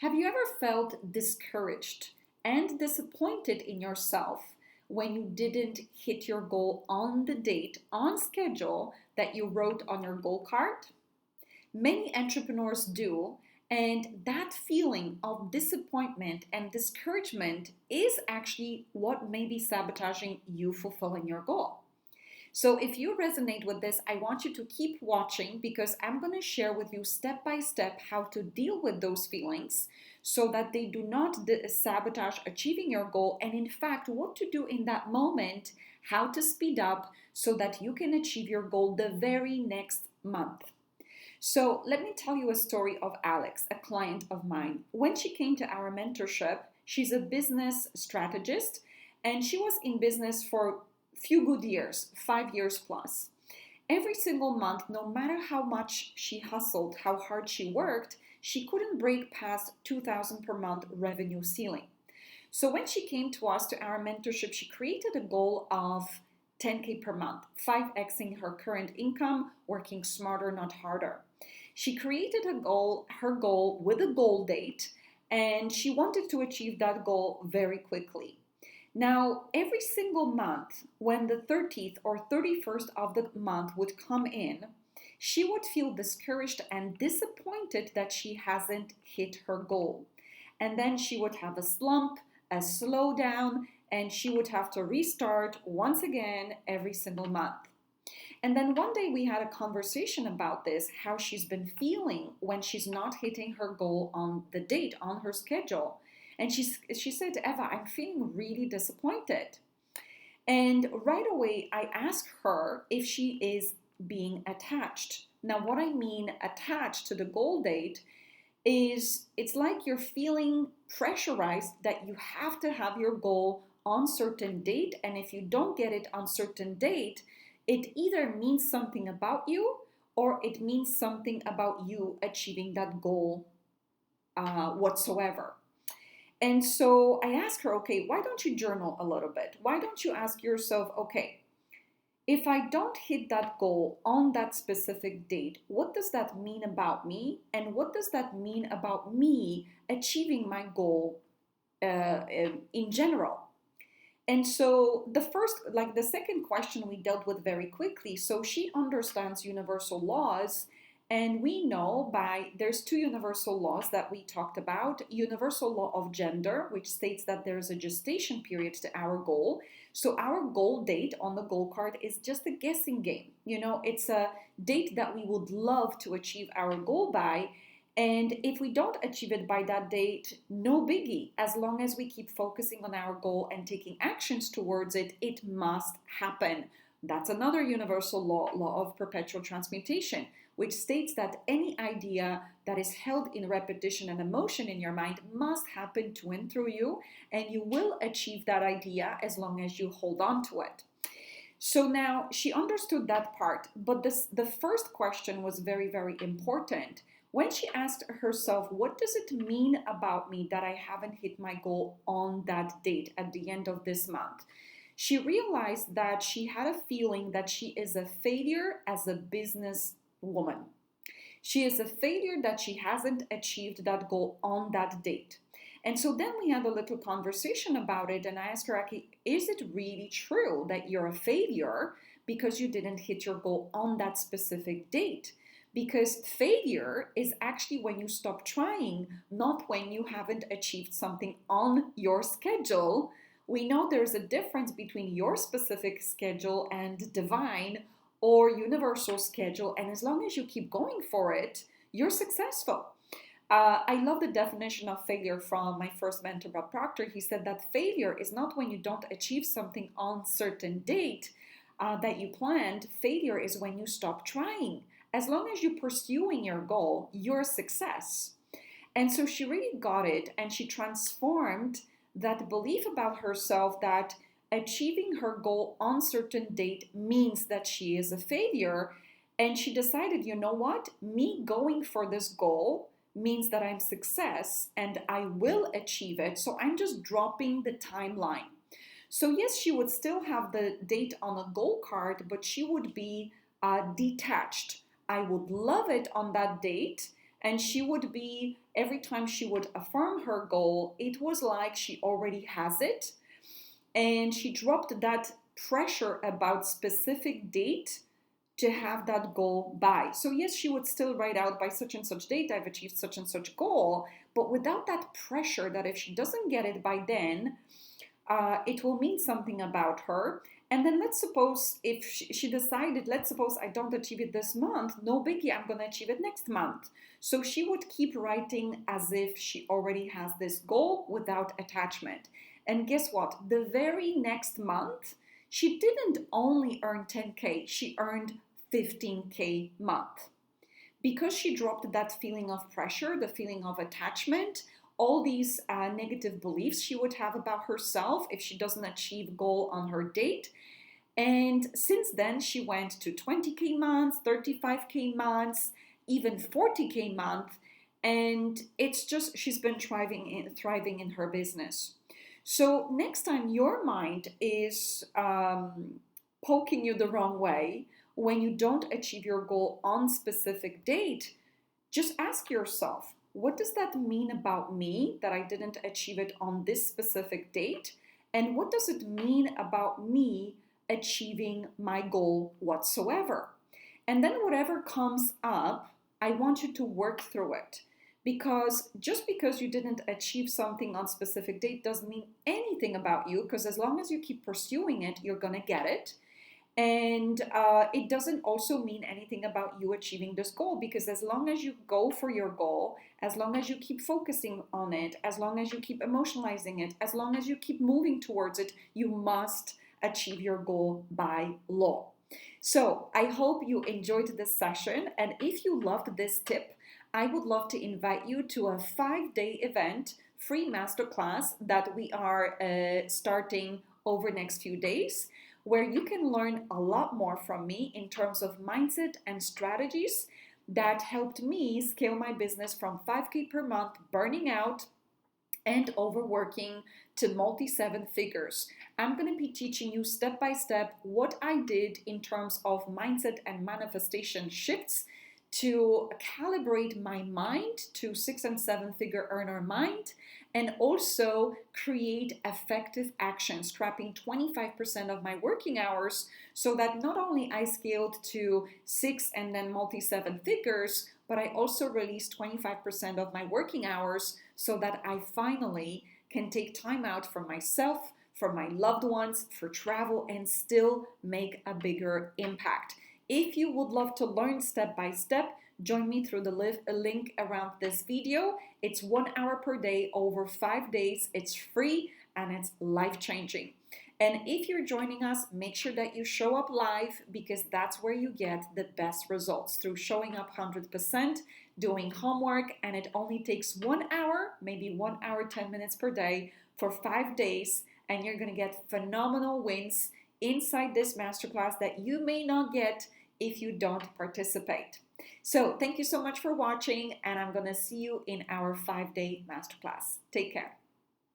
Have you ever felt discouraged and disappointed in yourself when you didn't hit your goal on the date, on schedule that you wrote on your goal card? Many entrepreneurs do, and that feeling of disappointment and discouragement is actually what may be sabotaging you fulfilling your goal. So, if you resonate with this, I want you to keep watching because I'm going to share with you step by step how to deal with those feelings so that they do not sabotage achieving your goal, and in fact, what to do in that moment, how to speed up so that you can achieve your goal the very next month. So, let me tell you a story of Alex, a client of mine. When she came to our mentorship, she's a business strategist and she was in business for few good years, 5 years plus. Every single month, no matter how much she hustled, how hard she worked, she couldn't break past 2,000 per month revenue ceiling. So when she came to us to our mentorship, she created a goal of 10K per month, 5xing her current income, working smarter, not harder. She created her goal with a goal date, and she wanted to achieve that goal very quickly. Now, every single month, when the 30th or 31st of the month would come in, she would feel discouraged and disappointed that she hasn't hit her goal. And then she would have a slump, a slowdown, and she would have to restart once again every single month. And then one day we had a conversation about this, how she's been feeling when she's not hitting her goal on the date, on her schedule. And she said, Eva, I'm feeling really disappointed. And right away, I asked her if she is being attached. Now, what I mean attached to the goal date is it's like you're feeling pressurized that you have to have your goal on certain date. And if you don't get it on certain date, it either means something about you or it means something about you achieving that goal whatsoever. And so I asked her, okay, why don't you journal a little bit? Why don't you ask yourself, okay, if I don't hit that goal on that specific date, what does that mean about me? And what does that mean about me achieving my goal in general? And so the second question we dealt with very quickly. So she understands universal laws. And we know there's two universal laws that we talked about. Universal law of gender, which states that there's a gestation period to our goal. So our goal date on the goal card is just a guessing game. It's a date that we would love to achieve our goal by. And if we don't achieve it by that date, no biggie. As long as we keep focusing on our goal and taking actions towards it, it must happen. That's another universal law of perpetual transmutation, which states that any idea that is held in repetition and emotion in your mind must happen to and through you, and you will achieve that idea as long as you hold on to it. So now she understood that part, but the first question was very, very important. When she asked herself, what does it mean about me that I haven't hit my goal on that date at the end of this month? She realized that she had a feeling that she is a failure as a business woman. She is a failure that she hasn't achieved that goal on that date. And so then we had a little conversation about it, and I asked her, Aki, is it really true that you're a failure because you didn't hit your goal on that specific date? Because failure is actually when you stop trying, not when you haven't achieved something on your schedule. We know there's a difference between your specific schedule and divine or universal schedule, and as long as you keep going for it, you're successful. I love the definition of failure from my first mentor, Bob Proctor. He said that failure is not when you don't achieve something on certain date that you planned. Failure is when you stop trying. As long as you're pursuing your goal, you're a success. And so she really got it, and she transformed that belief about herself that achieving her goal on certain date means that she is a failure. And she decided, you know what? Me going for this goal means that I'm success and I will achieve it. So I'm just dropping the timeline. So yes, she would still have the date on a goal card, but she would be detached. I would love it on that date, and she would be every time she would affirm her goal, it was like she already has it, and she dropped that pressure about specific date to have that goal by. So yes, she would still write out by such and such date I've achieved such and such goal, but without that pressure that if she doesn't get it by then, it will mean something about her. And then let's suppose if she decided, let's suppose I don't achieve it this month, no biggie, I'm going to achieve it next month. So she would keep writing as if she already has this goal without attachment. And guess what? The very next month, she didn't only earn 10K, she earned 15K month. Because she dropped that feeling of pressure, the feeling of attachment, all these negative beliefs she would have about herself if she doesn't achieve goal on her date. And since then, she went to 20K months, 35K months, even 40K month. And it's just, she's been thriving in her business. So next time your mind is poking you the wrong way, when you don't achieve your goal on specific date, just ask yourself, what does that mean about me that I didn't achieve it on this specific date? And what does it mean about me achieving my goal whatsoever? And then whatever comes up, I want you to work through it. Because just because you didn't achieve something on specific date doesn't mean anything about you, because as long as you keep pursuing it, you're going to get it. And it doesn't also mean anything about you achieving this goal, because as long as you go for your goal, as long as you keep focusing on it, as long as you keep emotionalizing it, as long as you keep moving towards it, you must achieve your goal by law. So I hope you enjoyed this session. And if you loved this tip, I would love to invite you to a 5-day event, free masterclass that we are starting over next few days, where you can learn a lot more from me in terms of mindset and strategies that helped me scale my business from 5K per month, burning out and overworking, to multi-7 figures. I'm going to be teaching you step by step what I did in terms of mindset and manifestation shifts to calibrate my mind to 6 and 7 figure earner mind, and also create effective action, scrapping 25% of my working hours so that not only I scaled to 6 and then multi-7 figures, but I also released 25% of my working hours so that I finally can take time out for myself, for my loved ones, for travel, and still make a bigger impact. If you would love to learn step by step, join me through the link around this video. It's 1 hour per day over 5 days. It's free and it's life-changing. And if you're joining us, make sure that you show up live, because that's where you get the best results, through showing up 100%, doing homework, and it only takes 1 hour, maybe 1 hour, 10 minutes per day for 5 days, and you're gonna get phenomenal wins inside this masterclass that you may not get if you don't participate. So thank you so much for watching, and I'm gonna see you in our 5-day masterclass. Take care.